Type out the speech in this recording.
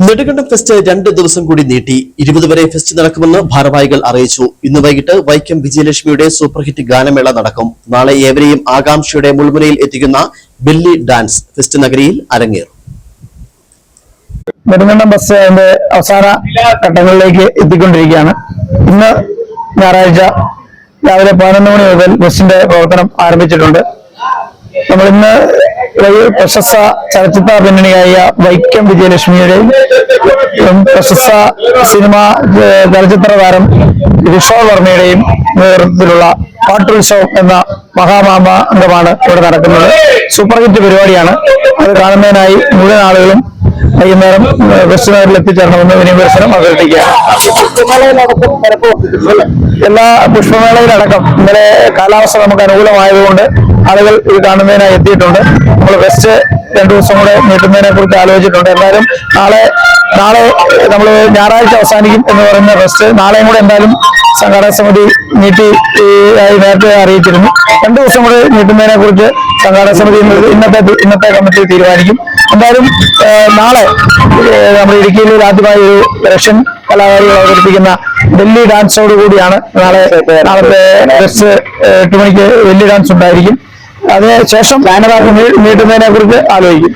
Nedumkandam fest 2 ദിവസം കൂടി നീട്ടി 20 വരെ ഫെസ്റ്റ് നടക്കുമെന്ന് ഭാരവാഹികൾ അറിയിച്ചു. ഇന്ന് വൈകിട്ട് വൈക്കം വിജയലക്ഷ്മിയുടെ സൂപ്പർ ഹിറ്റ് ഗാനമേള നടക്കും. നാളെ ഏവരെയും ആകാംക്ഷയുടെ മുൾമുനയിൽ എത്തിക്കുന്ന ബെല്ലി ഡാൻസ് ഫെസ്റ്റ് നഗരിയിൽ അരങ്ങേറും. നെടുങ്കണ്ടം ബസ് അതിന്റെ അവസാന ഘട്ടങ്ങളിലേക്ക് എത്തിക്കൊണ്ടിരിക്കുകയാണ്. ഇന്ന് ഞായറാഴ്ച രാവിലെ 11 മണി മുതൽ ബസിന്റെ പ്രവർത്തനം ആരംഭിച്ചിട്ടുണ്ട്. നമ്മൾ ഇന്ന് പ്രശസ്ത ചലച്ചിത്ര പിന്നണിയായ വൈക്കം വിജയലക്ഷ്മിയുടെയും പ്രശസ്ത സിനിമ ചലച്ചിത്ര താരം കിഷോർ വർമ്മയുടെയും നേതൃത്വത്തിലുള്ള പാട്ടുത്സവം എന്ന മഹാമാമാങ്കമാണ് ഇവിടെ നടക്കുന്നത്. സൂപ്പർ ഹിറ്റ് പരിപാടിയാണ്. അത് കാണുന്നതിനായി മുഴുവൻ ആളുകളും വൈകുന്നേരം ബസ് നഗറിൽ എത്തിച്ചേരണമെന്ന് വിനീതം അഭ്യർത്ഥിക്കുകയാണ്. എല്ലാ പുഷ്പമേളയിലടക്കം ഇന്നലെ കാലാവസ്ഥ നമുക്ക് അനുകൂലമായതുകൊണ്ട് ആളുകൾ ഇത് കാണുന്നതിനായി എത്തിയിട്ടുണ്ട്. നമ്മൾ ഫെസ്റ്റ് 2 ദിവസം കൂടെ നീട്ടുന്നതിനെ കുറിച്ച് ആലോചിച്ചിട്ടുണ്ട്. എന്തായാലും നാളെ നമ്മൾ ഞായറാഴ്ച അവസാനിക്കും എന്ന് പറയുന്ന ഫെസ്റ്റ് നാളെയും കൂടെ എന്തായാലും സംഘാടക സമിതി നീട്ടി നേരത്തെ അറിയിച്ചിരുന്നു. 2 ദിവസം കൂടെ നീട്ടുന്നതിനെ കുറിച്ച് സംഘാടക സമിതി ഇന്നത്തെ കമ്മിറ്റി തീരുമാനിക്കും. എന്തായാലും നാളെ നമ്മുടെ ഇടുക്കിയിൽ ആദ്യമായി ഒരു റഷ്യൻ കലാകാരികൾ അവതരിപ്പിക്കുന്ന ബെല്ലി ഡാൻസോട് കൂടിയാണ് നാളത്തെ ഫെസ്റ്റ് 8 മണിക്ക് ബെല്ലി ഡാൻസ് ഉണ്ടായിരിക്കും. അതിനുശേഷം ബാനറാക്കി നീട്ടുന്നതിനെ കുറിച്ച് ആലോചിക്കും.